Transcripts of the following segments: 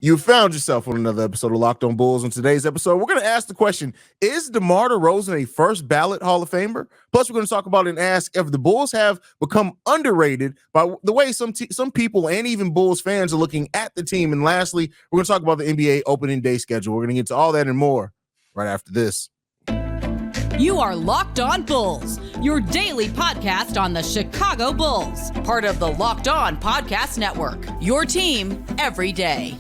You found yourself on another episode of Locked On Bulls. On today's episode, we're going to ask the question, is DeMar DeRozan a first ballot Hall of Famer? Plus, we're going to talk about and ask if the Bulls have become underrated by the way some people and even Bulls fans are looking at the team. And lastly, we're going to talk about the NBA opening day schedule. We're going to get to all that and more right after this. You are Locked On Bulls, your daily podcast on the Chicago Bulls, part of the Locked On Podcast Network, your team every day.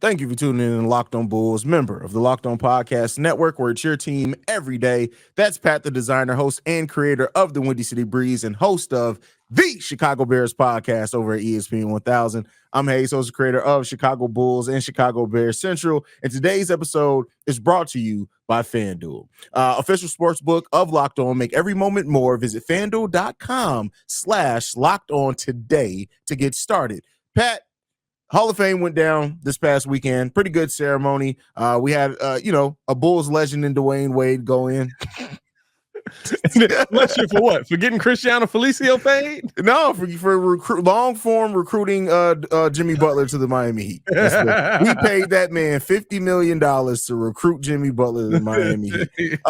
Thank you for tuning in to Locked On Bulls, member of the Locked On Podcast Network, where it's your team every day. That's Pat the Designer, host and creator of the Windy City Breeze and host of the Chicago Bears podcast over at ESPN 1000. I'm HAize, host and creator of Chicago Bulls and Chicago Bears Central. And today's episode is brought to you by FanDuel, official sports book of Locked On. Make every moment more. Visit FanDuel.com/LockedOn today to get started. Pat, Hall of Fame went down this past weekend. Pretty good ceremony. We had, a Bulls legend in Dwayne Wade go in. Legend for what? For getting Cristiano Felicio paid? No, for long form recruiting Jimmy Butler to the Miami Heat. We paid that man $50 million to recruit Jimmy Butler to the Miami Heat.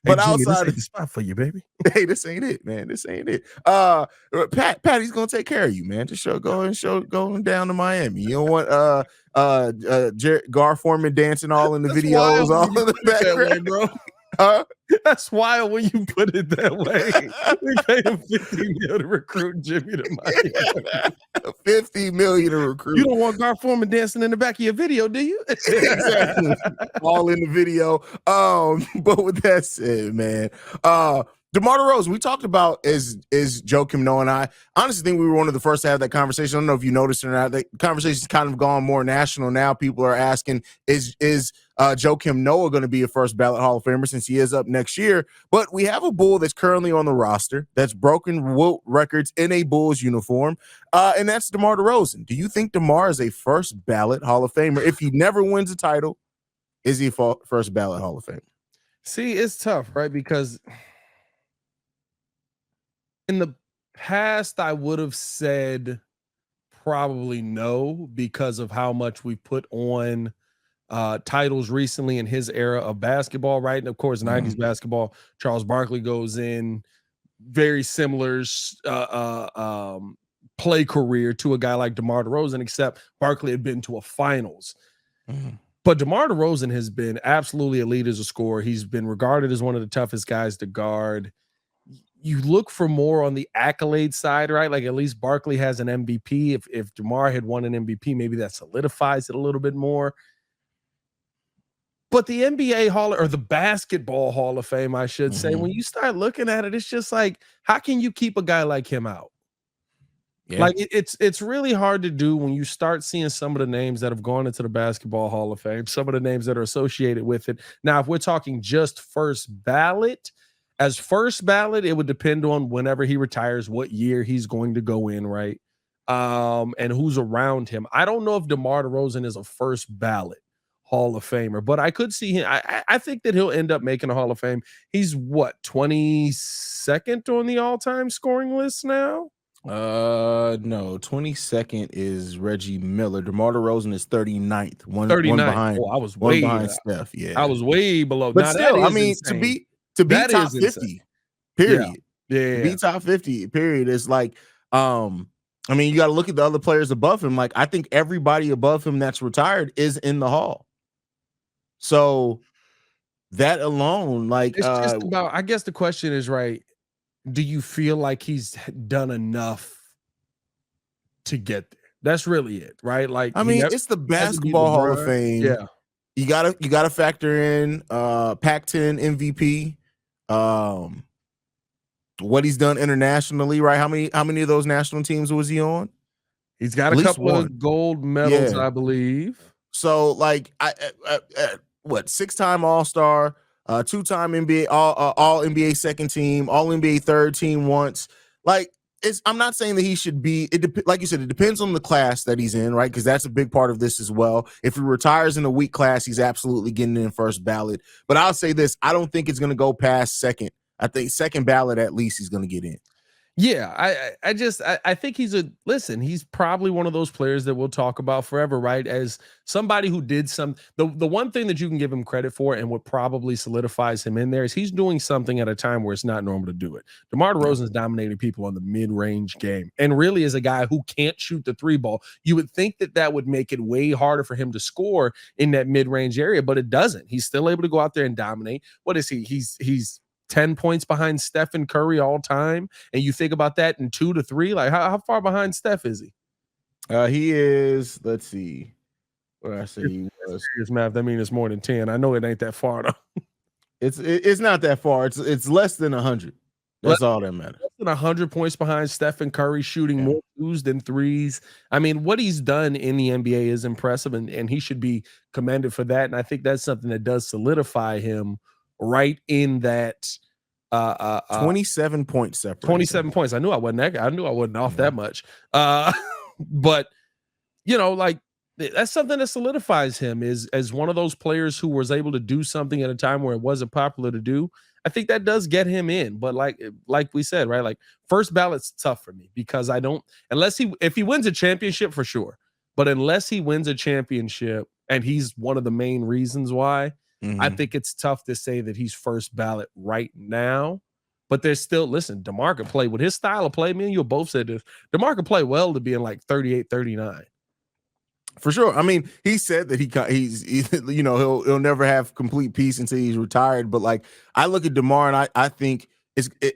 But hey, Jimmy, outside, this ain't the spot for you, baby. Hey, this ain't it, man. This ain't it. Patty's gonna take care of you, man. Just going down to Miami. You don't want Gar Forman dancing all in the videos, all in the background, way, bro. That's wild when you put it that way. We paid him $50 million to recruit Jimmy to Miami. $50 million to recruit. You don't want Gar Forman dancing in the back of your video, do you? Exactly. All in the video. But with that said, man, DeMar DeRozan, we talked about is Joakim Noah, and I honestly think we were one of the first to have that conversation. I don't know if you noticed it or not. The conversation's kind of gone more national now. People are asking, is Joakim Noah going to be a first ballot Hall of Famer since he is up next year? But we have a Bull that's currently on the roster that's broken Wilt records in a Bulls uniform, and that's DeMar DeRozan. Do you think DeMar is a first ballot Hall of Famer? If he never wins a title, is he a first ballot Hall of Famer? See, it's tough, right? Because in the past, I would have said probably no because of how much we put on titles recently in his era of basketball, right? And of course, 90s basketball, Charles Barkley goes in, very similar play career to a guy like DeMar DeRozan, except Barkley had been to a finals. But DeMar DeRozan has been absolutely elite as a scorer. He's been regarded as one of the toughest guys to guard. You look for more on the accolade side, right? Like at least Barkley has an MVP. If DeMar had won an MVP, maybe that solidifies it a little bit more. But the NBA Hall or the Basketball Hall of Fame, I should say, when you start looking at it, it's just like, how can you keep a guy like him out? Yeah. Like it's really hard to do when you start seeing some of the names that have gone into the Basketball Hall of Fame, some of the names that are associated with it. Now, if we're talking just first ballot, as first ballot, it would depend on whenever he retires, what year he's going to go in, right? And who's around him. I don't know if DeMar DeRozan is a first ballot Hall of Famer, but I could see him. I think that he'll end up making a Hall of Fame. He's what, 22nd on the all-time scoring list now? No, 22nd is Reggie Miller. DeMar DeRozan is 39th. One 39th. behind. Oh, I was way behind Steph. Yeah, I was way below. But now, still, I mean, insane. to be That top is 50, insane. period. Yeah. To be top 50, period. Is like, I mean, you got to look at the other players above him. Like, I think everybody above him that's retired is in the Hall. So that alone, like, it's just about. I guess the question is, right, do you feel like he's done enough to get there? That's really it, right? Like, I mean, it's the Basketball Hall of Fame. Yeah, you gotta factor in Pac-10 MVP, what he's done internationally, right? How many of those national teams was he on? He's got a couple of gold medals, I believe. So, like, what, 6-time All-Star, 2-time NBA, all NBA second team, all NBA third team once. Like, I'm not saying that he should be. Like you said, it depends on the class that he's in, right? Because that's a big part of this as well. If he retires in a weak class, he's absolutely getting in first ballot. But I'll say this: I don't think it's going to go past second. I think second ballot at least he's going to get in. Yeah, I think he's probably one of those players that we'll talk about forever, right? As somebody who did the one thing that you can give him credit for and what probably solidifies him in there is he's doing something at a time where it's not normal to do it. DeMar DeRozan is dominating people on the mid-range game and really is a guy who can't shoot the three ball. You would think that would make it way harder for him to score in that mid-range area, but it doesn't. He's still able to go out there and dominate. What is he? He's 10 points behind Stephen Curry all time. And you think about that in 2 to 3, like how far behind Steph is he? He is, let's see. What did I say he was? Serious math, that means it's more than 10. I know it ain't that far though. It's not that far. It's less than 100. That's all that matters. Less than 100 points behind Stephen Curry, shooting more twos than threes. I mean, what he's done in the NBA is impressive, and he should be commended for that. And I think that's something that does solidify him right in that 27 points separate. 27 points. I knew I wasn't off that much. But like that's something that solidifies him as one of those players who was able to do something at a time where it wasn't popular to do. I think that does get him in. But like we said, right? Like first ballot's tough for me because if he wins a championship for sure, but unless he wins a championship, and he's one of the main reasons why, I think it's tough to say that he's first ballot right now, but there's still, listen, DeMar could play with his style of play. Me and you both said this. DeMar could play well to be in like 38, 39. For sure. I mean, he said that he'll never have complete peace until he's retired. But like, I look at DeMar and I think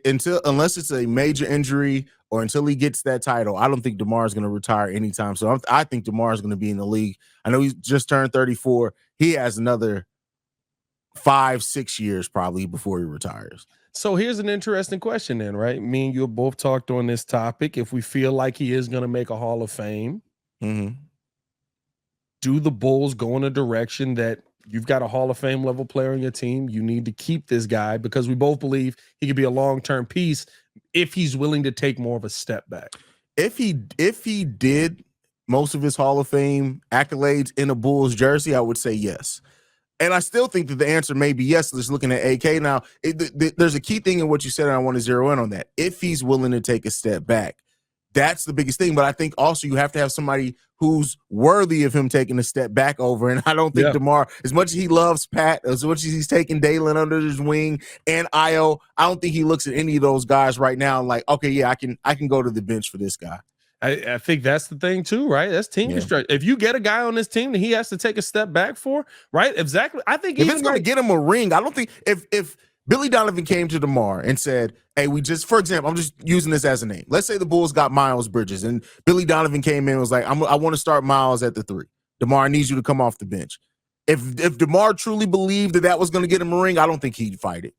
unless it's a major injury or until he gets that title, I don't think DeMar is going to retire anytime. So I think DeMar is going to be in the league. I know he's just turned 34. He has another 5-6 years probably before he retires. So here's an interesting question then, right? Me and you have both talked on this topic. If we feel like he is going to make a Hall of Fame, do the Bulls go in a direction that you've got a Hall of Fame level player on your team? You need to keep this guy because we both believe he could be a long-term piece if he's willing to take more of a step back. If he did most of his Hall of Fame accolades in a Bulls jersey, I would say yes. And I still think that the answer may be yes. Just looking at AK now, there's a key thing in what you said, and I want to zero in on that. If he's willing to take a step back, that's the biggest thing. But I think also you have to have somebody who's worthy of him taking a step back over. And I don't think DeMar, as much as he loves Pat, as much as he's taking Dalen under his wing and Io, I don't think he looks at any of those guys right now like, okay, yeah, I can go to the bench for this guy. I think that's the thing too, right? That's team construction. If you get a guy on this team that he has to take a step back for, right? Exactly. I think if it's going to get him a ring, I don't think if Billy Donovan came to DeMar and said, hey, for example, I'm just using this as a name. Let's say the Bulls got Miles Bridges and Billy Donovan came in and was like, I want to start Miles at the 3. DeMar, I need you to come off the bench. If DeMar truly believed that was going to get him a ring, I don't think he'd fight it.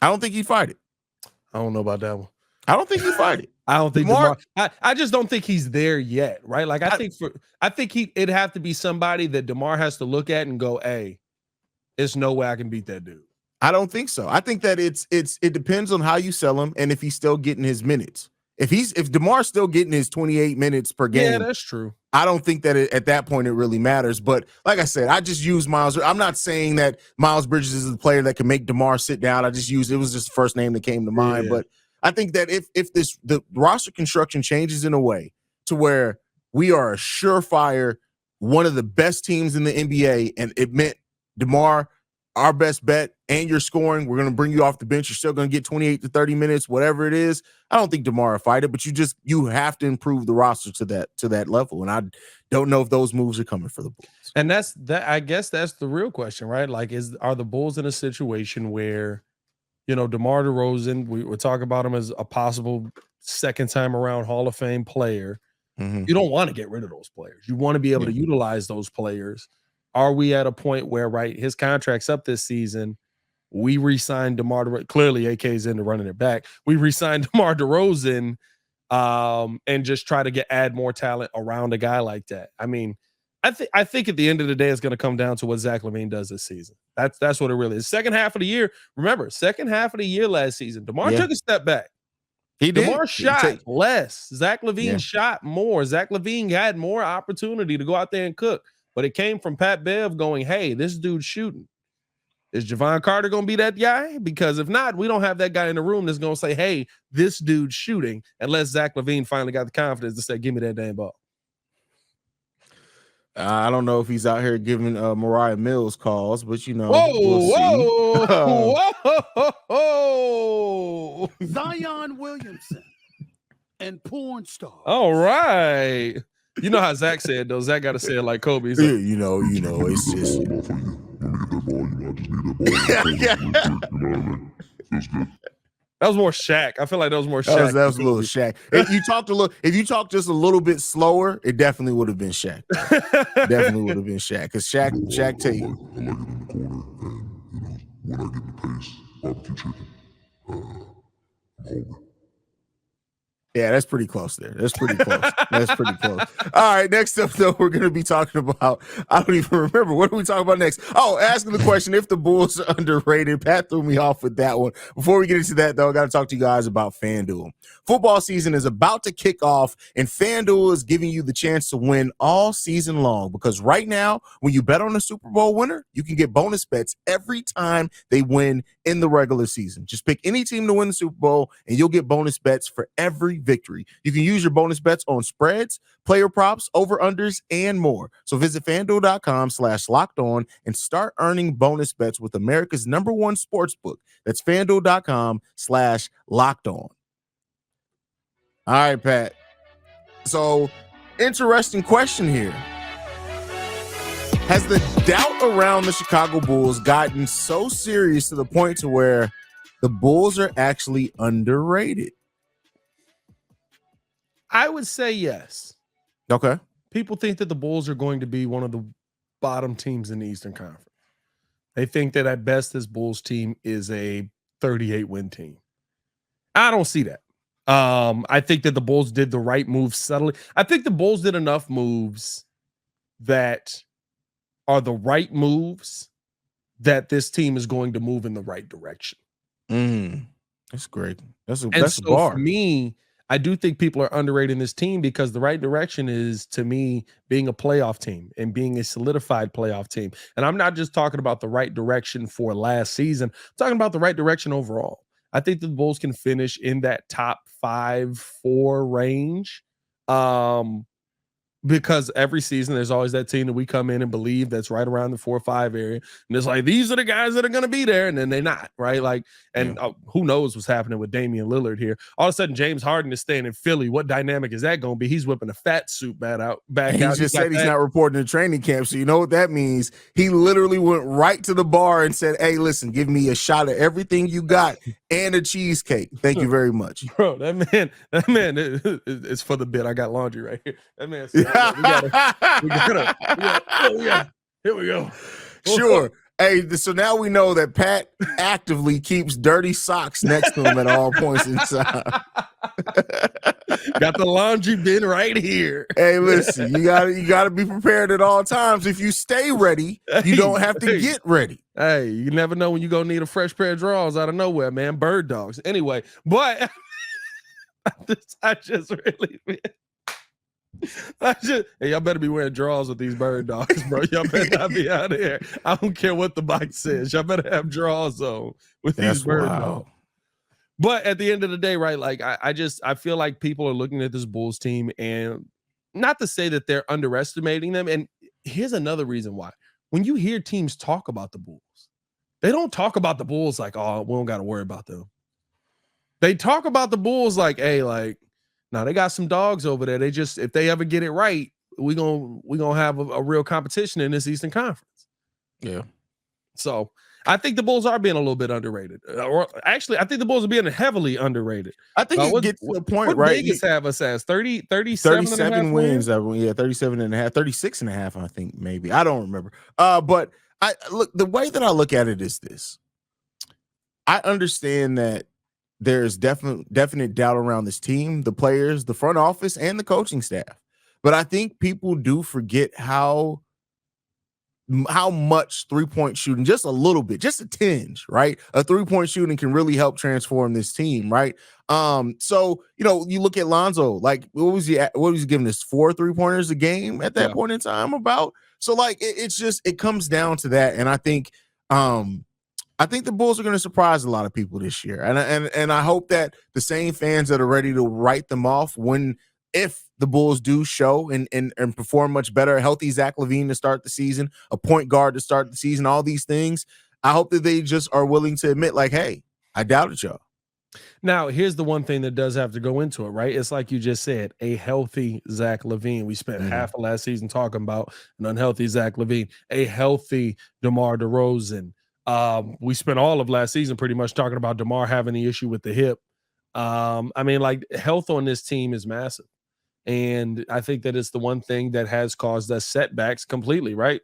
I don't know about that one. I don't think he'd fight it. I don't think DeMar, I just don't think he's there yet, right? Like I think it'd have to be somebody that DeMar has to look at and go, hey, there's no way I can beat that dude. I don't think so. I think that it depends on how you sell him and if he's still getting his minutes. If DeMar's still getting his 28 minutes per game, yeah, that's true. I don't think that at that point it really matters. But like I said, I just use Miles. I'm not saying that Miles Bridges is the player that can make DeMar sit down. It was just the first name that came to mind. But I think that if the roster construction changes in a way to where we are a surefire, one of the best teams in the NBA, and it meant DeMar, our best bet, and you're scoring, we're going to bring you off the bench. You're still going to get 28 to 30 minutes, whatever it is. I don't think DeMar will fight it, but you have to improve the roster to that level. And I don't know if those moves are coming for the Bulls. And I guess that's the real question, right? Like, are the Bulls in a situation where, DeMar DeRozan, we're talking about him as a possible second time around Hall of Fame player. You don't want to get rid of those players. You want to be able to utilize those players. Are we at a point where, right, his contract's up this season, we re-signed DeMar DeRozan, clearly AK's into running it back. We re-signed DeMar DeRozan and just try to add more talent around a guy like that. I mean, I think at the end of the day, it's going to come down to what Zach LaVine does this season. That's what it really is. Second half of the year, remember, second half of the year last season, DeMar took a step back. He did. DeMar shot less. Zach LaVine shot more. Zach LaVine had more opportunity to go out there and cook, but it came from Pat Bev going, hey, this dude's shooting. Is Javon Carter going to be that guy? Because if not, we don't have that guy in the room that's going to say, hey, this dude's shooting, unless Zach LaVine finally got the confidence to say, give me that damn ball. I don't know if he's out here giving Mariah Mills calls, but we'll whoa. Zion Williamson and porn star. All right. You know how Zach said, though. Zach got to say it like Kobe. He's like, it's just. That was more Shaq. I feel like that was more Shaq. That was a little Shaq. If you talked just a little bit slower, it definitely would have been Shaq. Definitely would have been Shaq. Because Shaq tell you. I like it in the corner, and when I get in the pace, barbecue chicken, I'm hungry. Yeah, that's pretty close there. That's pretty close. That's pretty close. All right, next up, though, we're going to be talking about, I don't even remember. What are we talking about next? Oh, asking the question if the Bulls are underrated. Pat threw me off with that one. Before we get into that, though, I got to talk to you guys about FanDuel. Football season is about to kick off, and FanDuel is giving you the chance to win all season long because right now, when you bet on a Super Bowl winner, you can get bonus bets every time they win in the regular season. Just pick any team to win the Super Bowl, and you'll get bonus bets for every victory. You can use your bonus bets on spreads, player props, over-unders, and more. So visit FanDuel.com/lockedon and start earning bonus bets with America's #1 sportsbook. That's FanDuel.com/lockedon. All right, Pat. So, interesting question here. Has the doubt around the Chicago Bulls gotten so serious to the point to where the Bulls are actually underrated? I would say yes. Okay. People think that the Bulls are going to be one of the bottom teams in the Eastern Conference. They think that at best this Bulls team is a 38-win team. I don't see that. I think that the Bulls did the right move subtly. I think the Bulls did enough moves that are the right moves that this team is going to move in the right direction. That's great. That's a so bar. For me, I do think people are underrating this team because the right direction is, to me, being a playoff team and being a solidified playoff team. And I'm not just talking about the right direction for last season. I'm talking about the right direction overall. I think the Bulls can finish in that top 5-4 range. Because every season there's always that team that we come in and believe that's right around the 4 or 5 area. And it's like, these are the guys that are going to be there. And then they're not, right? Like, and who knows what's happening with Damian Lillard here. All of a sudden, James Harden is staying in Philly. What dynamic is that going to be? He's whipping a fat suit back out. He just said he's not reporting to training camp. So you know what that means? He literally went right to the bar and said, hey, listen, give me a shot of everything you got and a cheesecake. Thank you very much. Bro, that man it's for the bit. I got laundry right here. That man said, here we go. Sure. Hey, so now we know that Pat actively keeps dirty socks next to him at all points in time. Got the laundry bin right here. Hey, listen, you gotta be prepared at all times. If you stay ready, you don't have to get ready. Hey, you never know when you're gonna need a fresh pair of drawers out of nowhere, man. Bird dogs. Anyway, but I just really hey, y'all better be wearing drawers with these bird dogs, bro. Y'all better not be out here. I don't care what the bike says. Y'all better have drawers on with these bird dogs. But at the end of the day, right, like I feel like people are looking at this Bulls team, and not to say that they're underestimating them. And here's another reason why. When you hear teams talk about the Bulls, they don't talk about the Bulls like, oh, we don't got to worry about them. They talk about the Bulls like, hey, like, now they got some dogs over there. They just, if they ever get it right, we gonna have a real competition in this Eastern Conference. Yeah. So I think the Bulls are being a little bit underrated. Or actually, I think the Bulls are being heavily underrated. I think it gets to the point, right? Vegas have us as 37 wins. 37 and a half, 36 and a half, I think, maybe. I don't remember. But the way that I look at it is this. I understand that there's definite doubt around this team, the players, the front office, and the coaching staff. But I think people do forget how how much 3-point shooting, just a little bit, just a tinge, right? A 3-point shooting can really help transform this team, right? So you look at Lonzo, like what was he giving us 4 3-pointers a game at that point in time about? So like it comes down to that, and I think the Bulls are going to surprise a lot of people this year, and I hope that the same fans that are ready to write them off if the Bulls do show and perform much better, a healthy Zach LaVine to start the season, a point guard to start the season, all these things, I hope that they just are willing to admit, like, hey, I doubted y'all. Now, here's the one thing that does have to go into it, right? It's like you just said, a healthy Zach LaVine. We spent half of last season talking about an unhealthy Zach LaVine, a healthy DeMar DeRozan. We spent all of last season pretty much talking about DeMar having the issue with the hip. I mean, like, health on this team is massive. And I think that it's the one thing that has caused us setbacks completely, right?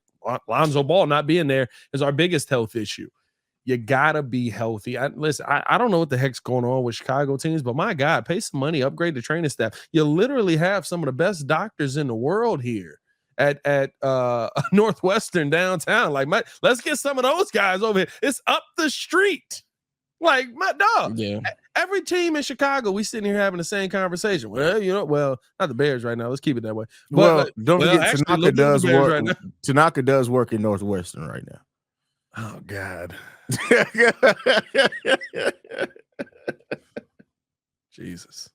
Lonzo Ball not being there is our biggest health issue. You gotta be healthy. I don't know what the heck's going on with Chicago teams, but my God, pay some money, upgrade the training staff. You literally have some of the best doctors in the world here at Northwestern downtown. Like, let's get some of those guys over here. It's up the street. Like, my dog. Yeah. Every team in Chicago, we sitting here having the same conversation. Well, not the Bears right now. Let's keep it that way. Don't forget Tanaka does work. Right, Tanaka does work in Northwestern right now. Oh God. Jesus.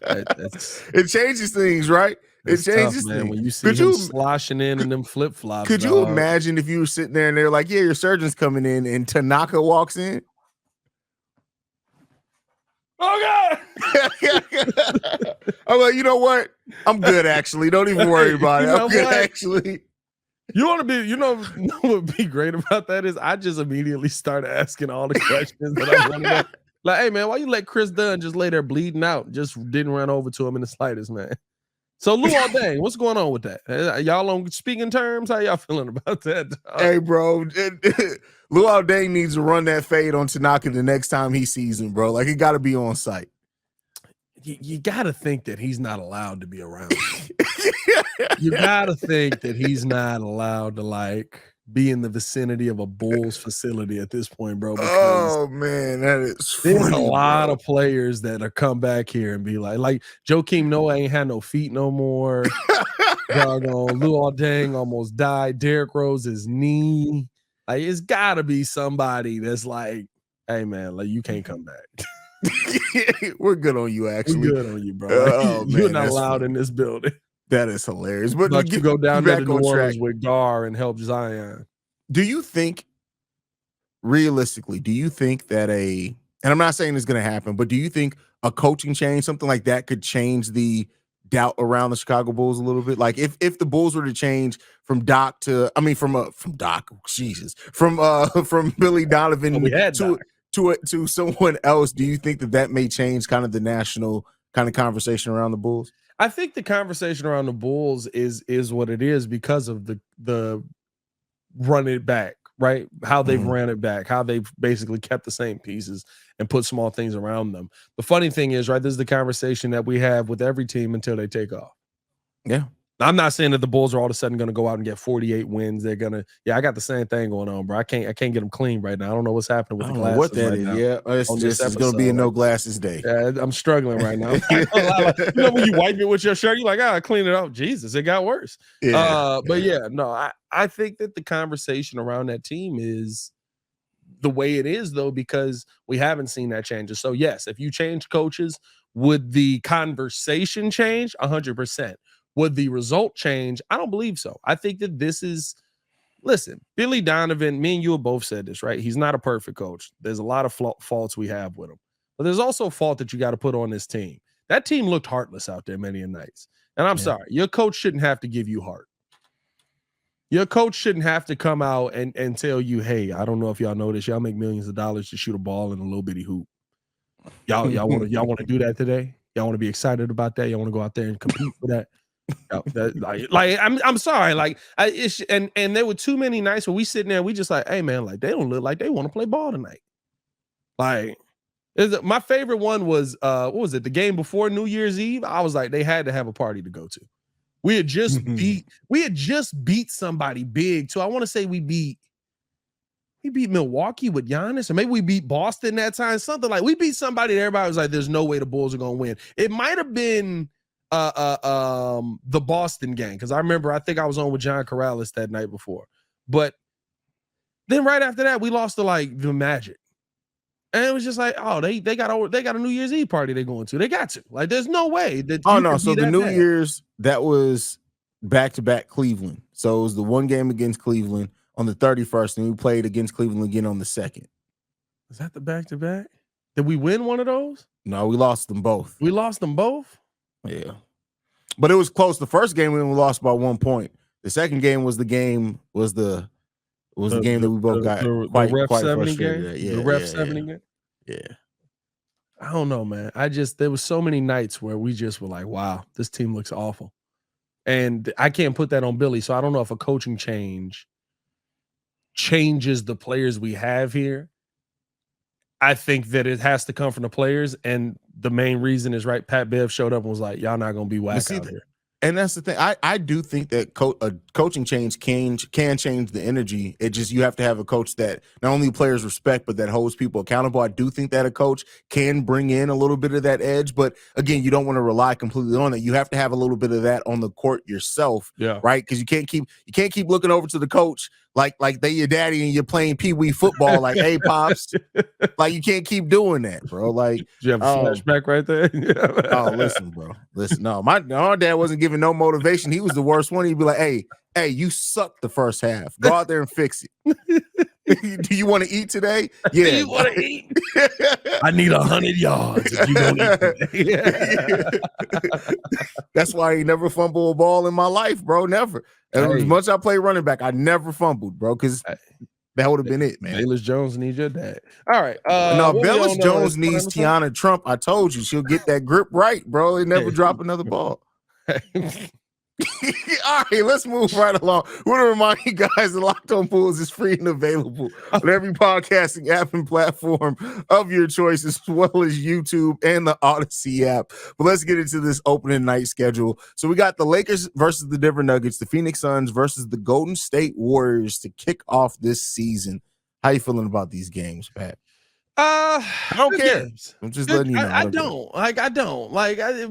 It changes things, right? It changes tough, man, things. when you see him sloshing in them flip-flops. Could you imagine if you were sitting there and they're like, yeah, your surgeon's coming in, and Tanaka walks in? Oh God. I'm like, you know what? I'm good, actually. Don't even worry about it. I'm good, actually. You want to be, what would be great about that is I just immediately start asking all the questions that I'm running at. Like, hey, man, why you let Chris Dunn just lay there bleeding out? Just didn't run over to him in the slightest, man. So, Luol Deng, what's going on with that? Y'all on speaking terms? How y'all feeling about that? Hey, bro, Luol Deng needs to run that fade on Tanaka the next time he sees him, bro. Like, he got to be on site. You got to think that he's not allowed to be around. You got to think that he's not allowed to, like, be in the vicinity of a Bulls facility at this point, bro. Oh, man, that is there's funny, a lot of players that are come back here and be like Joakim Noah ain't had no feet no more. Doggone Luol Deng almost died. Derrick Rose's knee. Like, it's got to be somebody that's like, hey, man, like, you can't come back. We're good on you, actually. We're good on you, bro. Like, you're not allowed in this building. That is hilarious. But you go down there to New Orleans with Gar and help Zion. Do you think, realistically, that and I'm not saying it's going to happen, but do you think a coaching change, something like that, could change the doubt around the Chicago Bulls a little bit? Like, if the Bulls were to change from Doc to, from Billy Donovan to someone else, do you think that may change kind of the national kind of conversation around the Bulls? I think the conversation around the Bulls is what it is because of the run it back, right? How they've ran it back, how they've basically kept the same pieces and put small things around them. The funny thing is, right, this is the conversation that we have with every team until they take off. Yeah. I'm not saying that the Bulls are all of a sudden going to go out and get 48 wins. They're going to, I got the same thing going on, bro. I can't get them clean right now. I don't know what's happening with the glasses. What that right is, now. Yeah. It's going to be a no glasses day. Yeah, I'm struggling right now. When you wipe it with your shirt, you're like, I clean it up. Jesus, it got worse. Yeah. But yeah, no, I think that the conversation around that team is the way it is, though, because we haven't seen that change. So yes, if you change coaches, would the conversation change? 100%. Would the result change? I don't believe so. I think that this is, listen, Billy Donovan, me and you have both said this, right? He's not a perfect coach. There's a lot of faults we have with him. But there's also a fault that you got to put on this team. That team looked heartless out there many a nights. And I'm sorry, your coach shouldn't have to give you heart. Your coach shouldn't have to come out and tell you, hey, I don't know if y'all know this. Y'all make millions of dollars to shoot a ball in a little bitty hoop. Y'all want to do that today? Y'all want to be excited about that? Y'all want to go out there and compete for that? I'm sorry, and there were too many nights where we sitting there, we just like, hey man, like they don't look like they want to play ball tonight. Like, my favorite one was what was it? The game before New Year's Eve. I was like, they had to have a party to go to. We had just beat somebody big too. I want to say we beat Milwaukee with Giannis, or maybe we beat Boston that time. Something like we beat somebody that everybody was like, "There's no way the Bulls are gonna win." It might have been the Boston game, because I think I was on with John Corrales that night before. But then right after that, we lost to like the Magic. And it was just like, oh, they got a New Year's Eve party they're going to. They got to. Like, there's no way that. Oh no! So the New Year's, that was back-to-back Cleveland. So it was the one game against Cleveland on the 31st, and we played against Cleveland again on the 2nd. Is that the back-to-back? Did we win one of those? No, we lost them both. We lost them both? Yeah. But it was close. The first game we only lost by 1 point. The second game was the game the game that we both got quite frustrated. Yeah, the ref 70 game. Yeah. I don't know, man. There was so many nights where we just were like, wow, this team looks awful. And I can't put that on Billy. So I don't know if a coaching change changes the players we have here. I think that it has to come from the players. And the main reason is, right, Pat Bev showed up and was like, y'all not going to be whack out here. And that's the thing. I do think that a coaching change can change the energy. It just, you have to have a coach that not only players respect, but that holds people accountable. I do think that a coach can bring in a little bit of that edge. But again, you don't want to rely completely on it. You have to have a little bit of that on the court yourself. Yeah. Right. Because you can't keep looking over to the coach like they your daddy and you're playing pee-wee football, like, hey, Pops. Like, you can't keep doing that, bro. Like, did you have a flashback right there? Oh, listen, bro. Listen, no, my dad wasn't giving no motivation. He was the worst one. He'd be like, hey, you sucked the first half. Go out there and fix it. Do you want to eat today? Yeah. Do you want to eat? I need 100 yards if you want to eat today. That's why I never fumbled a ball in my life, bro. Never. As much as I play running back, I never fumbled, bro, because that would have been it, man. Bayless Jones needs your dad. All right. No, Bayless Jones needs Tiana Trump. I told you, she'll get that grip right, bro, and never drop another ball. All right, let's move right along. We want to remind you guys that Locked On Bulls is free and available on every podcasting app and platform of your choice, as well as YouTube and the Odyssey app. But let's get into this opening night schedule. So we got the Lakers versus the Denver Nuggets, the Phoenix Suns versus the Golden State Warriors to kick off this season. How you feeling about these games, Pat? I don't care. Games. I'm just letting you know. I don't.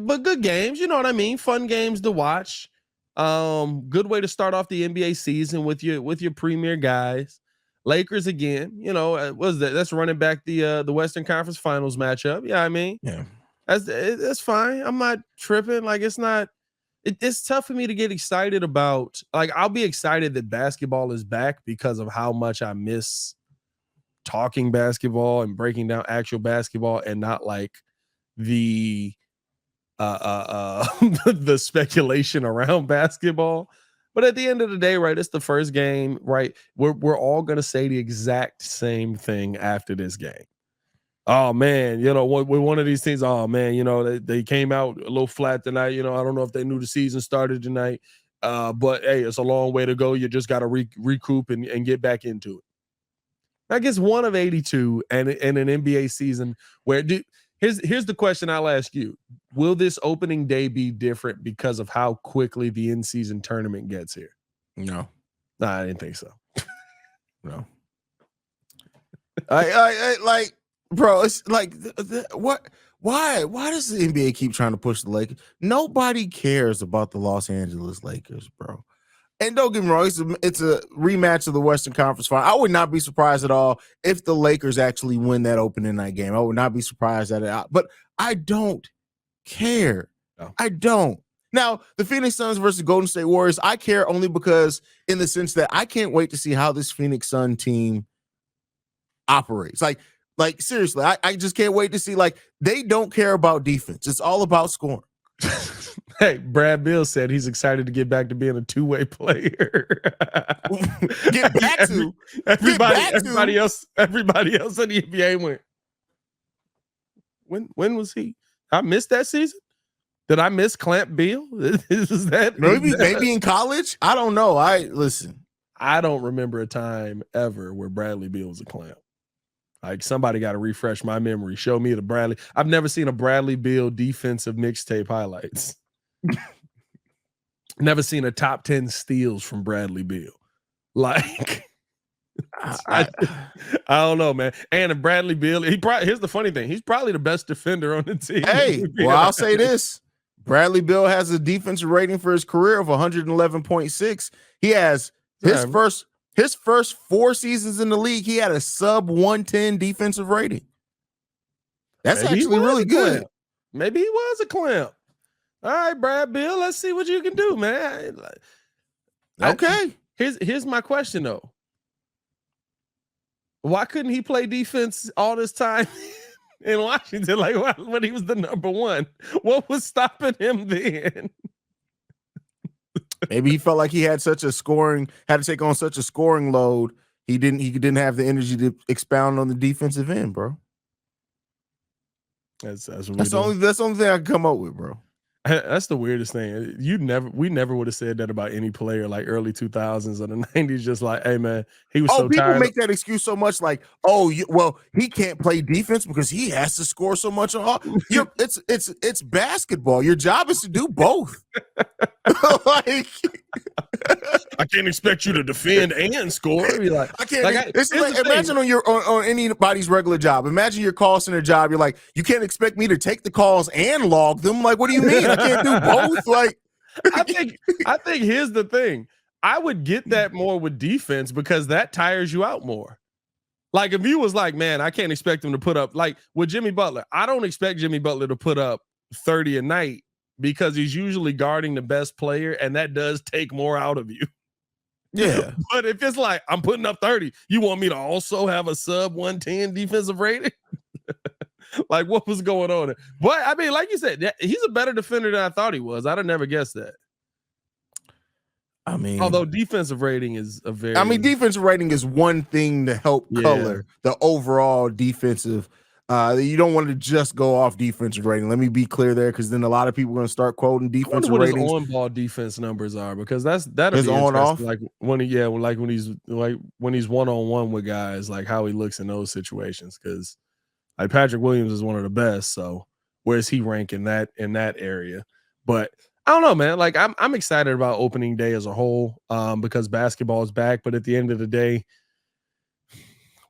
But good games. You know what I mean? Fun games to watch. Good way to start off the NBA season with your premier guys. Lakers again, you know, that's running back the Western Conference Finals matchup. Yeah, I mean, yeah, that's fine. I'm not tripping. Like, it's tough for me to get excited about. Like, I'll be excited that basketball is back because of how much I miss talking basketball and breaking down actual basketball, and not like the the speculation around basketball. But at the end of the day, right, it's the first game, right? We're all gonna say the exact same thing after this game. Oh man, you know, with one of these teams, oh man, you know, they came out a little flat tonight. You know, I don't know if they knew the season started tonight. But hey, it's a long way to go. You just got to recoup and get back into it. I guess one of 82 and an NBA season where here's the question I'll ask you. Will this opening day be different because of how quickly the in-season tournament gets here? No. I didn't think so. No. I like, bro, it's like, what? Why does the NBA keep trying to push the Lakers? Nobody cares about the Los Angeles Lakers, bro. And don't get me wrong, it's a rematch of the Western Conference Final. I would not be surprised at all if the Lakers actually win that opening night game. I would not be surprised at it. But I don't care. No. I don't. Now, the Phoenix Suns versus Golden State Warriors, I care only because, in the sense that I can't wait to see how this Phoenix Sun team operates. Like seriously, I just can't wait to see. Like, they don't care about defense. It's all about scoring. Hey, Brad Beal said he's excited to get back to being a two-way player. Get back to everybody else in the NBA went. When was he? I missed that season. Did I miss Clamp Beal? Is that maybe in college? I don't know. I don't remember a time ever where Bradley Beal was a clamp. Like, somebody got to refresh my memory. Show me the Bradley. I've never seen a Bradley Beal defensive mixtape highlights. Never seen a top 10 steals from Bradley Beal. Like, I don't know, man. And if Bradley Beal, here's the funny thing. He's probably the best defender on the team. Hey, well, I'll say this. Bradley Beal has a defensive rating for his career of 111.6. He has his first 4 seasons in the league, he had a sub 110 defensive rating. That's actually really good. Maybe he was a clamp. All right, Brad Beal, let's see what you can do, man. Okay. Here's my question, though. Why couldn't he play defense all this time in Washington? Like, when he was the number 1? What was stopping him then? Maybe he felt like he had to take on such a scoring load. He didn't have the energy to expound on the defensive end, bro. That's the only thing I can come up with, bro. That's the weirdest thing. We never would have said that about any player like early 2000s or the 90s. Just like, hey man, he was so tired. People make that excuse so much, like, he can't play defense because he has to score so much. It's basketball. Your job is to do both. Like, I can't expect you to defend and score. Like, I can't. Imagine on anybody's regular job. Imagine your call center job. You're like, you can't expect me to take the calls and log them. Like, what do you mean? I can't do both. Like, I think here's the thing. I would get that more with defense because that tires you out more. Like, if you was like, man, I can't expect him to put up, like with Jimmy Butler, I don't expect Jimmy Butler to put up 30 a night because he's usually guarding the best player, and that does take more out of you. Yeah. But if it's like, I'm putting up 30, you want me to also have a sub 110 defensive rating? Like, what was going on there? But I mean, like you said, he's a better defender than I thought he was. I'd have never guessed that. I mean, although defensive rating is defensive rating is one thing to help color the overall defensive. You don't want to just go off defensive rating. Let me be clear there, because then a lot of people are going to start quoting defensive ratings. What his on-ball defense numbers are, because that'll be on off. Like when he's one-on-one with guys, like how he looks in those situations. Because like Patrick Williams is one of the best. So where's he rank in that area? But I don't know, man. Like I'm excited about opening day as a whole, because basketball is back. But at the end of the day,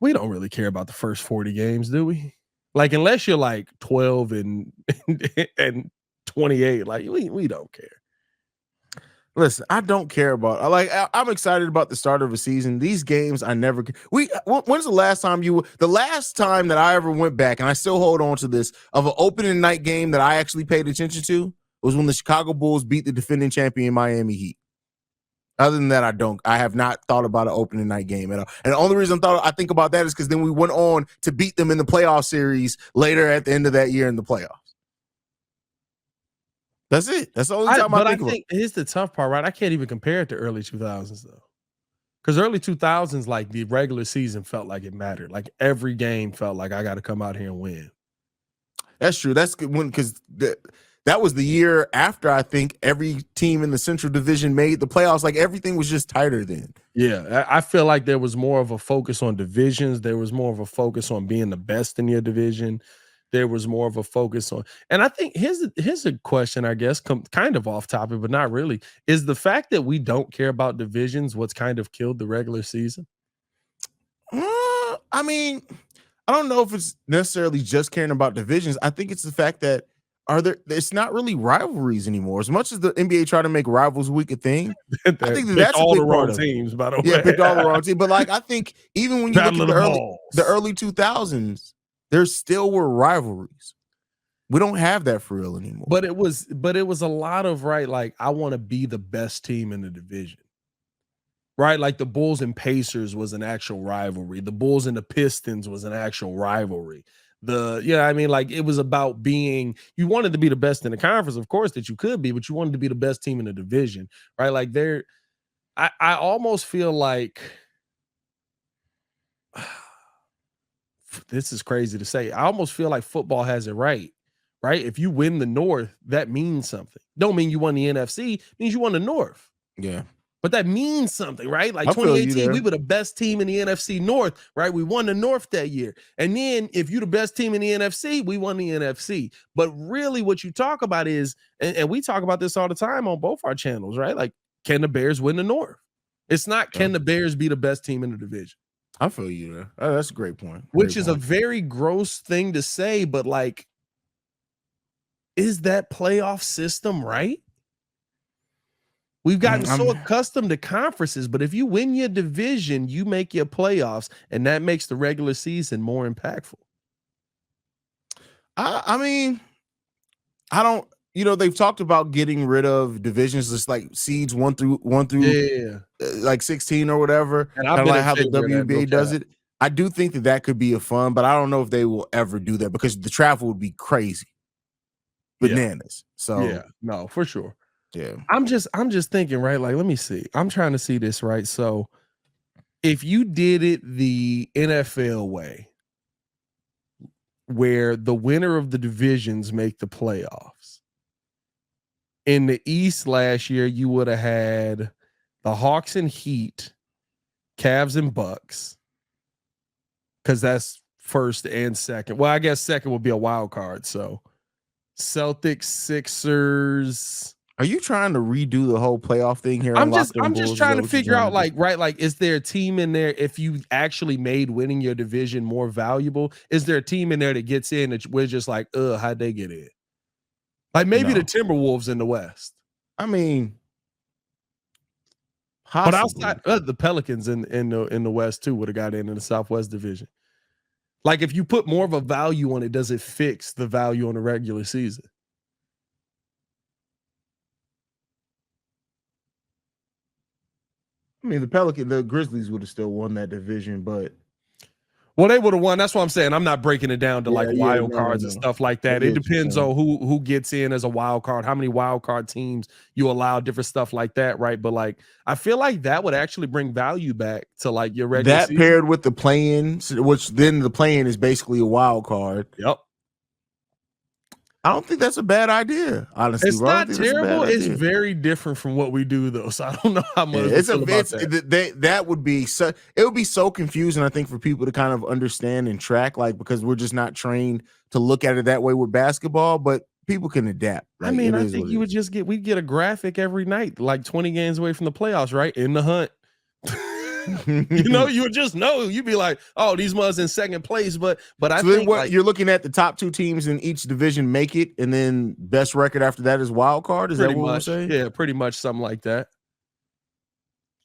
we don't really care about the first 40 games, do we? Like, unless you're like 12 and 28, like we don't care. Listen, I don't care about. I'm excited about the start of a season. These games, I never. When's the last time the last time that I ever went back, and I still hold on to this, of an opening night game that I actually paid attention to was when the Chicago Bulls beat the defending champion Miami Heat. Other than that, I have not thought about an opening night game at all. And the only reason I think about that is because then we went on to beat them in the playoff series later at the end of that year in the playoffs. That's it. That's the only time I think about it. Here's the tough part, right? I can't even compare it to early 2000s, though. Because early 2000s, like, the regular season felt like it mattered. Like, every game felt like I got to come out here and win. That's true. That's good, because that was the year after I think every team in the Central Division made the playoffs. Like, everything was just tighter then. Yeah, I feel like there was more of a focus on divisions. There was more of a focus on being the best in your division. There was more of a focus on, and I think here's a question, I guess, kind of off topic, but not really. Is the fact that we don't care about divisions what's kind of killed the regular season? I mean, I don't know if it's necessarily just caring about divisions. I think it's the fact that it's not really rivalries anymore. As much as the NBA try to make Rivals Week a thing, I think that's all the the wrong teams, by the way. Yeah, picked all the wrong teams. But like, I think even when you look at the early 2000s, there still were rivalries. We don't have that for real anymore. But it was a lot of, right, like, I want to be the best team in the division. Right? Like the Bulls and Pacers was an actual rivalry. The Bulls and the Pistons was an actual rivalry. Like, it was about being, you wanted to be the best in the conference, of course, that you could be, but you wanted to be the best team in the division, right? Like, I almost feel like, this is crazy to say, I almost feel like football has it right? If you win the North, that means something. Don't mean you won the NFC, it means you won the North. Yeah. But that means something, right? Like I feel you 2018, there. we were the best team in the NFC North, right? We won the North that year. And then if you're the best team in the NFC, we won the NFC. But really what you talk about is, and we talk about this all the time on both our channels, right? Like, can the Bears win the North? It's not, can the Bears be the best team in the division? I feel you there. Oh, that's a great point. Which is a very gross thing to say, but like, is that playoff system right? We've gotten so accustomed to conferences, but if you win your division, you make your playoffs, and that makes the regular season more impactful. I mean, I don't, they've talked about getting rid of divisions, just like seeds one through like 16 or whatever. And kind of like how the WNBA does it. I do think that could be a fun, but I don't know if they will ever do that because the travel would be crazy, bananas. So yeah, no, for sure. Yeah. I'm just thinking, right? Like, let me see. I'm trying to see this, right? So if you did it the NFL way, where the winner of the divisions make the playoffs, in the East last year, you would have had the Hawks and Heat, Cavs and Bucks, because that's first and second. Well, I guess second would be a wild card. So Celtics, Sixers. Are you trying to redo the whole playoff thing here? I'm just trying to figure out, like, right, like, is there a team in there, if you actually made winning your division more valuable, is there a team in there that gets in that we're just like, how'd they get in? Like maybe the Timberwolves in the West. I mean, possibly. But outside the Pelicans in the West too would have got in the Southwest Division. Like, if you put more of a value on it, does it fix the value on the regular season? I mean, the Grizzlies would have still won that division, but they would have won. That's what I'm saying. I'm not breaking it down to wild cards and stuff like that. It depends on who gets in as a wild card, how many wild card teams you allow, different stuff like that, right? But like, I feel like that would actually bring value back to like your regular season. Paired with the play-in, which then the play-in is basically a wild card. Yep. I don't think that's a bad idea, honestly. It's not terrible. It's very different from what we do, though. So I don't know how much that would be so. It would be so confusing, I think, for people to kind of understand and track, like, because we're just not trained to look at it that way with basketball. But people can adapt. Like, I mean, I think you would just we'd get a graphic every night, like 20 games away from the playoffs, right? In the hunt. You would just know. You'd be like, oh, these mother's in second place. But I think you're looking at the top two teams in each division make it, and then best record after that is wild card. Is that what we're saying? Yeah, pretty much something like that.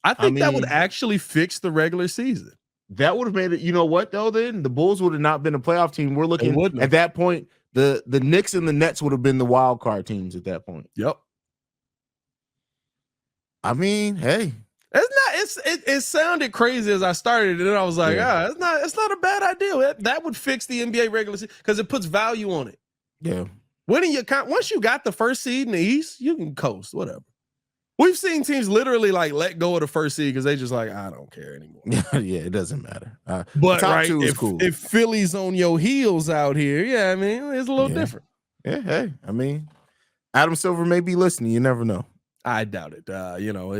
I think that would actually fix the regular season. That would have made it. You know what though? Then the Bulls would have not been a playoff team. We're looking at that point. The Knicks and the Nets would have been the wild card teams at that point. Yep. I mean, hey. It sounded crazy as I started, and then I was like, it's not a bad idea. That would fix the NBA regular season because it puts value on it. Yeah. Once you got the first seed in the East, you can coast, whatever. We've seen teams literally like let go of the first seed because they just like, I don't care anymore. Yeah, it doesn't matter. But top two is cool. If Philly's on your heels out here, I mean, it's a little different. Yeah, hey, I mean, Adam Silver may be listening. You never know. I doubt it.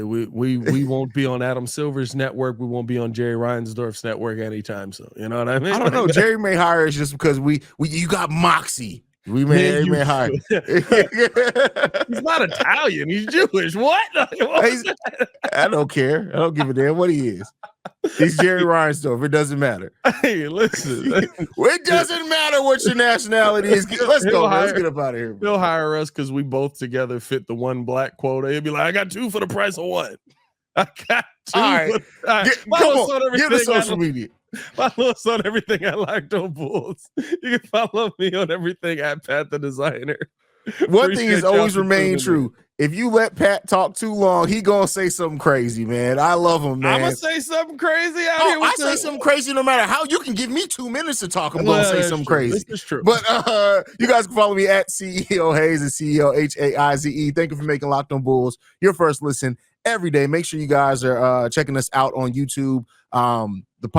We won't be on Adam Silver's network. We won't be on Jerry Reinsdorf's network anytime soon. You know what I mean? I don't know. Jerry may hire us just because you got moxie. We may hire. He's not Italian. He's Jewish. What? I don't care. I don't give a damn what he is. He's Jerry Reinsdorf. It doesn't matter. Hey, listen. It doesn't matter what your nationality is. Let's go. Let's get up out of here. He'll hire us because we both together fit the one black quota. He'll be like, I got two for the price of one. I got two. All right. Come on. Give the social media. Follow us on everything at Locked On Bulls. You can follow me on everything at Pat the Designer. One thing has always remained true. If you let Pat talk too long, he gonna say something crazy, man. I love him, man. I'm gonna say something crazy out here. I say something crazy no matter how. You can give me 2 minutes to talk. I'm gonna say something crazy. This is true. But you guys can follow me at CEO HAize and CEO HAize. Thank you for making Locked On Bulls your first listen every day. Make sure you guys are checking us out on YouTube, the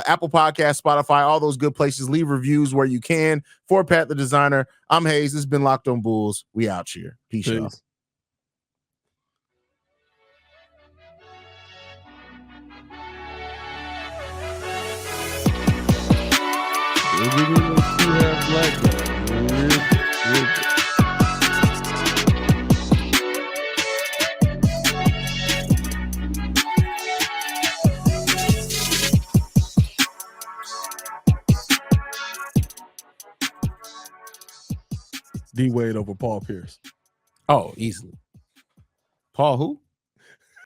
Apple Podcast, Spotify, all those good places. Leave reviews where you can. For Pat the Designer, I'm HAize. This has been Locked On Bulls. We out here. Peace. Y'all. give me a two half black guy. Real good. D Wade over Paul Pierce. Oh, easily. Paul who?